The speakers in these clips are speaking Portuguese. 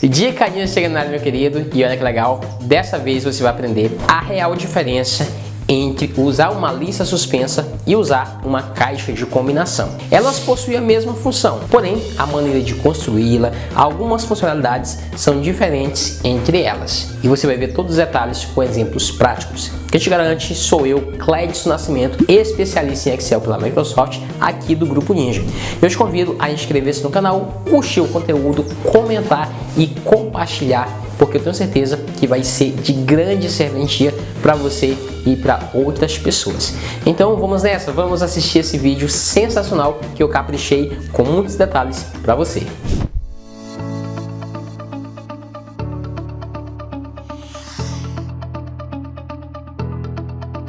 Dica de seminário, meu querido, e olha que legal, dessa vez você vai aprender a real diferença entre usar uma lista suspensa e usar uma caixa de combinação. Elas possuem a mesma função, porém a maneira de construí-la, algumas funcionalidades são diferentes entre elas. E você vai ver todos os detalhes com exemplos práticos. Quem te garante sou eu, Clédson Nascimento, especialista em Excel pela Microsoft, aqui do Grupo Ninja. Eu te convido a inscrever-se no canal, curtir o conteúdo, comentar e compartilhar, porque eu tenho certeza que vai ser de grande serventia para você e para outras pessoas. Então vamos nessa, vamos assistir esse vídeo sensacional que eu caprichei com muitos detalhes para você.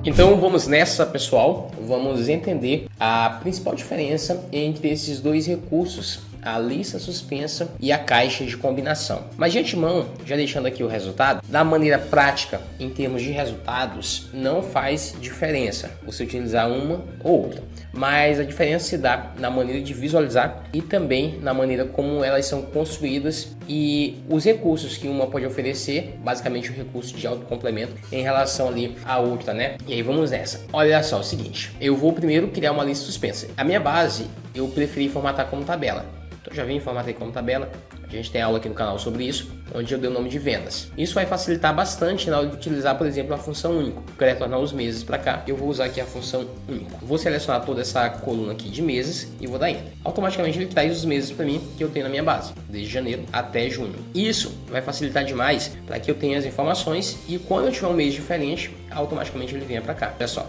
Então vamos nessa, pessoal, vamos entender a principal diferença entre esses dois recursos, a lista suspensa e a caixa de combinação. Mas de antemão, já deixando aqui o resultado, da maneira prática, em termos de resultados, não faz diferença você utilizar uma ou outra, mas a diferença se dá na maneira de visualizar e também na maneira como elas são construídas e os recursos que uma pode oferecer, basicamente o recurso de autocomplemento em relação ali à outra, né? E aí vamos nessa. Olha só o seguinte, eu vou primeiro criar uma lista suspensa. A minha base eu preferi formatar como tabela. Então já vim formatei como tabela, a gente tem aula aqui no canal sobre isso, onde eu dei o nome de vendas. Isso vai facilitar bastante na hora de utilizar, por exemplo, a função único. Eu quero retornar os meses para cá, eu vou usar aqui a função único. Vou selecionar toda essa coluna aqui de meses e vou dar enter. Automaticamente ele traz os meses para mim que eu tenho na minha base, desde janeiro até junho. Isso vai facilitar demais para que eu tenha as informações e quando eu tiver um mês diferente, automaticamente ele venha para cá. Olha só,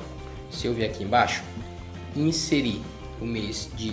se eu vier aqui embaixo, inserir o mês de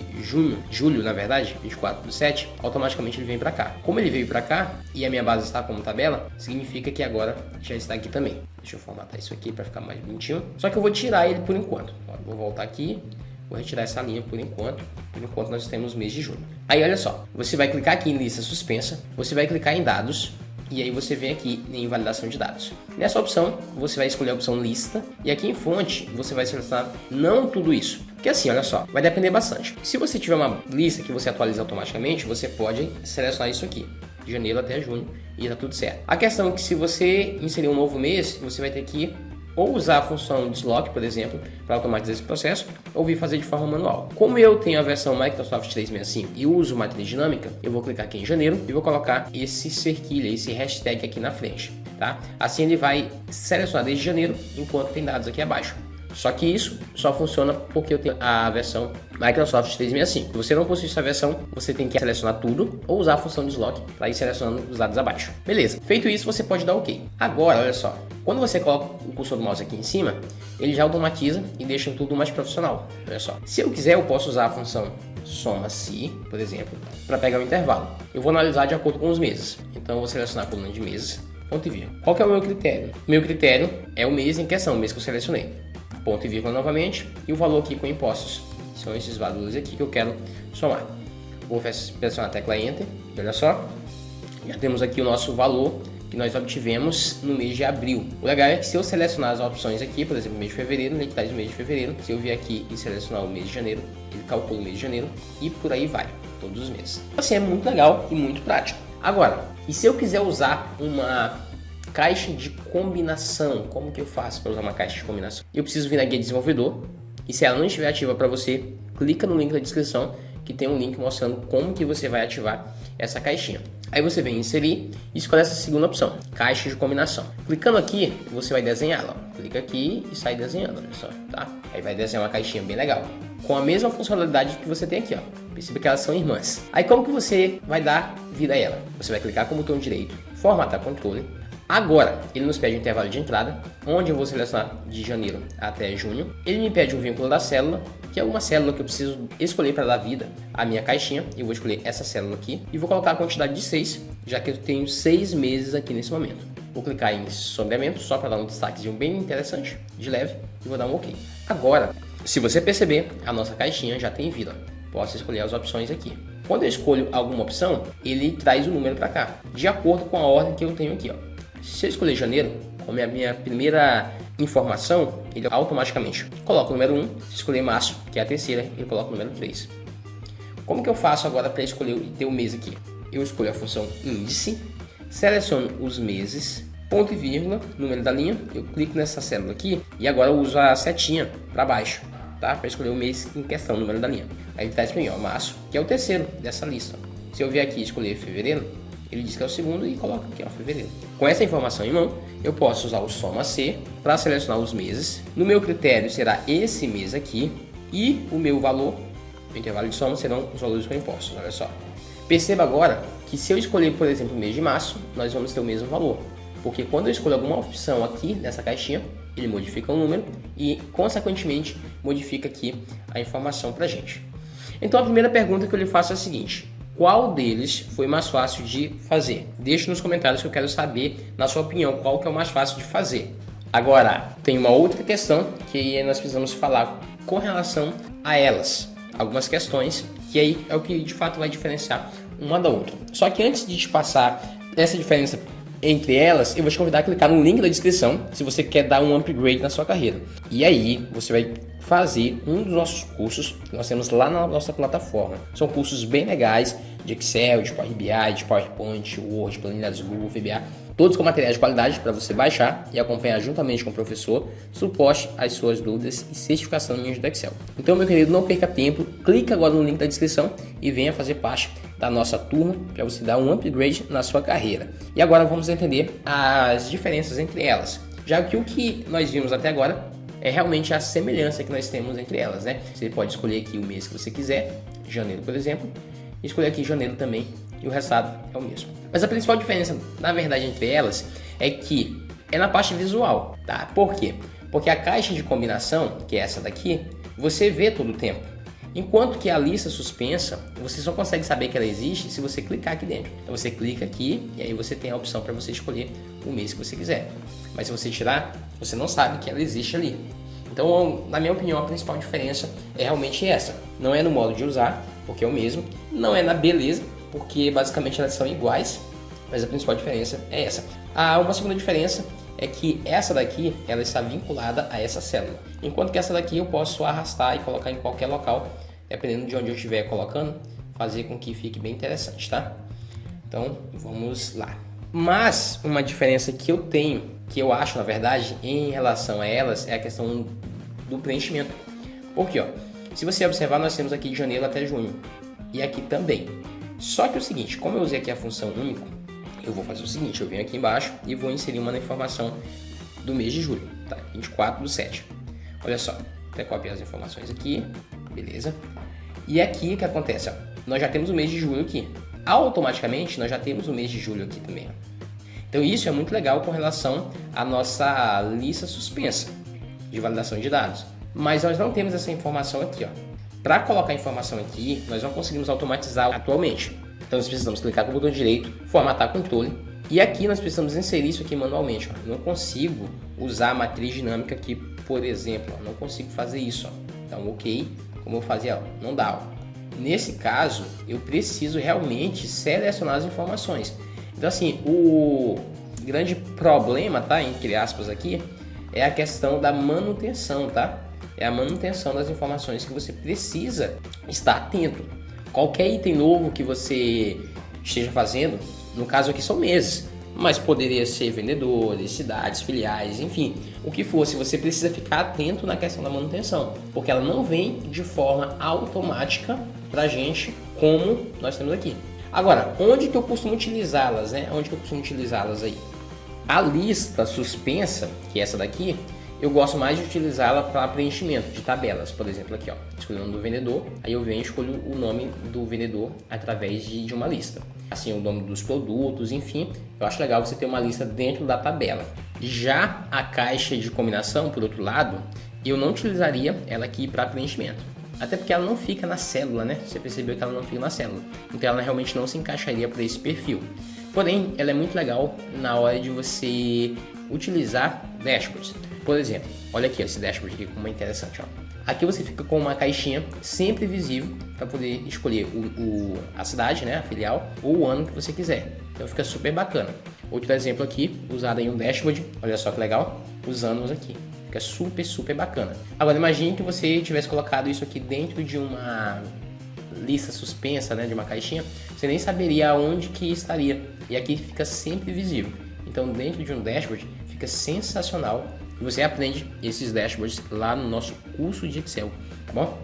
julho na verdade, 24/7, automaticamente ele vem para cá. Como ele veio para cá e a minha base está como tabela, significa que agora já está aqui também. Deixa eu formatar isso aqui para ficar mais bonitinho. Só que eu vou tirar ele por enquanto. Vou voltar aqui, vou retirar essa linha por enquanto. Por enquanto nós temos o mês de julho. Aí olha só, você vai clicar aqui em lista suspensa, você vai clicar em dados. E aí você vem aqui em validação de dados. Nessa opção, você vai escolher a opção lista. E aqui em fonte, você vai selecionar não tudo isso. Porque assim, olha só, vai depender bastante. Se você tiver uma lista que você atualiza automaticamente, você pode selecionar isso aqui. De janeiro até junho e tá tudo certo. A questão é que se você inserir um novo mês, você vai ter que ou usar a função deslock, por exemplo, para automatizar esse processo, ou vir fazer de forma manual. Como eu tenho a versão Microsoft 365 e uso matriz dinâmica, eu vou clicar aqui em janeiro e vou colocar esse cerquilho, esse hashtag aqui na frente, tá? Assim ele vai selecionar desde janeiro, enquanto tem dados aqui abaixo. Só que isso só funciona porque eu tenho a versão Microsoft 365. Se você não possui essa versão, você tem que selecionar tudo ou usar a função deslock para ir selecionando os dados abaixo. Beleza, feito isso você pode dar OK. Agora, olha só, quando você coloca o cursor do mouse aqui em cima, ele já automatiza e deixa tudo mais profissional. Olha só, se eu quiser eu posso usar a função soma-se, por exemplo, para pegar o intervalo. Eu vou analisar de acordo com os meses. Então eu vou selecionar a coluna de meses, ponto e vírgula. Qual que é o meu critério? Meu critério é o mês em questão, o mês que eu selecionei. Ponto e vírgula novamente, e o valor aqui com impostos. São esses valores aqui que eu quero somar. Vou pressionar a tecla Enter, e olha só, já temos aqui o nosso valor que nós obtivemos no mês de abril. O legal é que se eu selecionar as opções aqui, por exemplo, mês de fevereiro, ele traz o mês de fevereiro. Se eu vir aqui e selecionar o mês de janeiro, ele calcula o mês de janeiro e por aí vai, todos os meses. Assim é muito legal e muito prático. Agora, e se eu quiser usar uma caixa de combinação, como que eu faço para usar uma caixa de combinação? Eu preciso vir na guia desenvolvedor e se ela não estiver ativa para você, clica no link da descrição que tem um link mostrando como que você vai ativar essa caixinha. Aí você vem em inserir e escolhe essa segunda opção, caixa de combinação. Clicando aqui, você vai desenhá-la. Clica aqui e sai desenhando, olha só, tá? Aí vai desenhar uma caixinha bem legal, com a mesma funcionalidade que você tem aqui, ó. Perceba que elas são irmãs. Aí como que você vai dar vida a ela? Você vai clicar com o botão direito, formatar controle. Agora, ele nos pede um intervalo de entrada, onde eu vou selecionar de janeiro até junho. Ele me pede um vínculo da célula, que é uma célula que eu preciso escolher para dar vida à minha caixinha. Eu vou escolher essa célula aqui e vou colocar a quantidade de 6, já que eu tenho 6 meses aqui nesse momento. Vou clicar em sombreamento, só para dar um destaquezinho bem interessante, de leve, e vou dar um OK. Agora, se você perceber, a nossa caixinha já tem vida. Posso escolher as opções aqui. Quando eu escolho alguma opção, ele traz o número para cá, de acordo com a ordem que eu tenho aqui, ó. Se eu escolher janeiro, como é a minha primeira informação, ele automaticamente coloca o número 1. Se escolher março, que é a terceira, ele coloca o número 3. Como que eu faço agora para escolher e ter o mês aqui? Eu escolho a função índice seleciono os meses, ponto e vírgula, número da linha, eu clico nessa célula aqui e agora eu uso a setinha para baixo, tá? Para escolher o mês em questão, o número da linha. Aí ele traz para mim, ó, março, que é o terceiro dessa lista. Se eu vier aqui e escolher fevereiro, ele diz que é o segundo e coloca aqui, ó, fevereiro. Com essa informação em mão, eu posso usar o soma C para selecionar os meses. No meu critério será esse mês aqui e o meu valor, o intervalo de soma, serão os valores compostos, olha só. Perceba agora que se eu escolher, por exemplo, o mês de março, nós vamos ter o mesmo valor. Porque quando eu escolho alguma opção aqui nessa caixinha, ele modifica o número e, consequentemente, modifica aqui a informação para a gente. Então, a primeira pergunta que eu lhe faço é a seguinte: qual deles foi mais fácil de fazer? Deixe nos comentários que eu quero saber, na sua opinião, qual que é o mais fácil de fazer. Agora, tem uma outra questão que nós precisamos falar com relação a elas. Algumas questões que aí é o que de fato vai diferenciar uma da outra. Só que antes de te passar essa diferença entre elas, eu vou te convidar a clicar no link da descrição se você quer dar um upgrade na sua carreira. E aí você vai fazer um dos nossos cursos que nós temos lá na nossa plataforma. São cursos bem legais de Excel, de Power BI, de PowerPoint, Word, planilhas Google, VBA, todos com materiais de qualidade para você baixar e acompanhar juntamente com o professor, suporte às suas dúvidas e certificação em uso do Excel. Então, meu querido, não perca tempo, clica agora no link da descrição e venha fazer parte da nossa turma para você dar um upgrade na sua carreira. E agora vamos entender as diferenças entre elas, já que o que nós vimos até agora é realmente a semelhança que nós temos entre elas, né? Você pode escolher aqui o mês que você quiser, janeiro, por exemplo, e escolher aqui janeiro também, e o resultado é o mesmo. Mas a principal diferença, na verdade, entre elas é que é na parte visual, tá? Por quê? Porque a caixa de combinação, que é essa daqui, você vê todo o tempo. Enquanto que a lista suspensa, você só consegue saber que ela existe se você clicar aqui dentro. Então você clica aqui e aí você tem a opção para você escolher o mês que você quiser. Mas se você tirar, você não sabe que ela existe ali. Então, na minha opinião, a principal diferença é realmente essa. Não é no modo de usar, porque é o mesmo. Não é na beleza, porque basicamente elas são iguais. Mas a principal diferença é essa. Uma segunda diferença é que essa daqui, ela está vinculada a essa célula. Enquanto que essa daqui eu posso arrastar e colocar em qualquer local, dependendo de onde eu estiver colocando, fazer com que fique bem interessante, tá? Então, vamos lá. Mas uma diferença que eu tenho, que eu acho, na verdade, em relação a elas, é a questão do preenchimento. Porque, ó, se você observar, nós temos aqui de janeiro até junho. E aqui também. Só que é o seguinte, como eu usei aqui a função único, eu vou fazer o seguinte, eu venho aqui embaixo e vou inserir uma informação do mês de julho, tá? 24/7. Olha só, até copiar as informações aqui, beleza? E aqui o que acontece, ó, nós já temos o mês de julho aqui. Automaticamente, nós já temos o mês de julho aqui também, ó. Então isso é muito legal com relação à nossa lista suspensa de validação de dados. Mas nós não temos essa informação aqui, ó. Para colocar a informação aqui, nós não conseguimos automatizar atualmente. Então nós precisamos clicar com o botão direito, formatar controle. E aqui nós precisamos inserir isso aqui manualmente, ó. Não consigo usar a matriz dinâmica aqui, por exemplo, ó. Não consigo fazer isso, ó. Então, ok, como eu fazia, ó, não dá, ó. Nesse caso, eu preciso realmente selecionar as informações. Então, assim, o grande problema, tá, entre aspas aqui, é a questão da manutenção, tá? É a manutenção das informações que você precisa estar atento. Qualquer item novo que você esteja fazendo, no caso aqui são meses, mas poderia ser vendedores, cidades, filiais, enfim, o que fosse, você precisa ficar atento na questão da manutenção, porque ela não vem de forma automática pra gente, como nós temos aqui. Agora, onde que eu costumo utilizá-las, né? Onde que eu costumo utilizá-las aí? A lista suspensa, que é essa daqui, eu gosto mais de utilizá-la para preenchimento de tabelas. Por exemplo, aqui, ó, escolho o nome do vendedor, aí eu venho e escolho o nome do vendedor através de uma lista. Assim, o nome dos produtos, enfim, eu acho legal você ter uma lista dentro da tabela. Já a caixa de combinação, por outro lado, eu não utilizaria ela aqui para preenchimento. Até porque ela não fica na célula, né? Você percebeu que ela não fica na célula. Então ela realmente não se encaixaria para esse perfil. Porém, ela é muito legal na hora de você utilizar dashboards. Por exemplo, olha aqui, ó, esse dashboard aqui como é interessante, ó. Aqui você fica com uma caixinha sempre visível para poder escolher a cidade, né, a filial, ou o ano que você quiser. Então fica super bacana. Outro exemplo aqui, usado em um dashboard, olha só que legal, os anos aqui. Fica super, super bacana. Agora imagine que você tivesse colocado isso aqui dentro de uma lista suspensa, né, de uma caixinha, você nem saberia aonde que estaria. E aqui fica sempre visível. Então, dentro de um dashboard, fica sensacional. E você aprende esses dashboards lá no nosso curso de Excel, tá bom?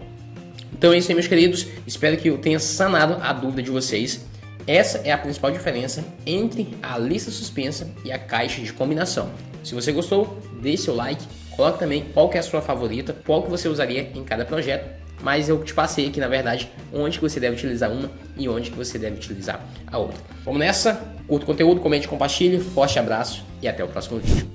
Então é isso aí, meus queridos. Espero que eu tenha sanado a dúvida de vocês. Essa é a principal diferença entre a lista suspensa e a caixa de combinação. Se você gostou, deixe seu like, coloque também qual que é a sua favorita, qual que você usaria em cada projeto, mas eu te passei aqui, na verdade, onde que você deve utilizar uma e onde que você deve utilizar a outra. Vamos nessa, curta o conteúdo, comente, compartilhe, forte abraço e até o próximo vídeo.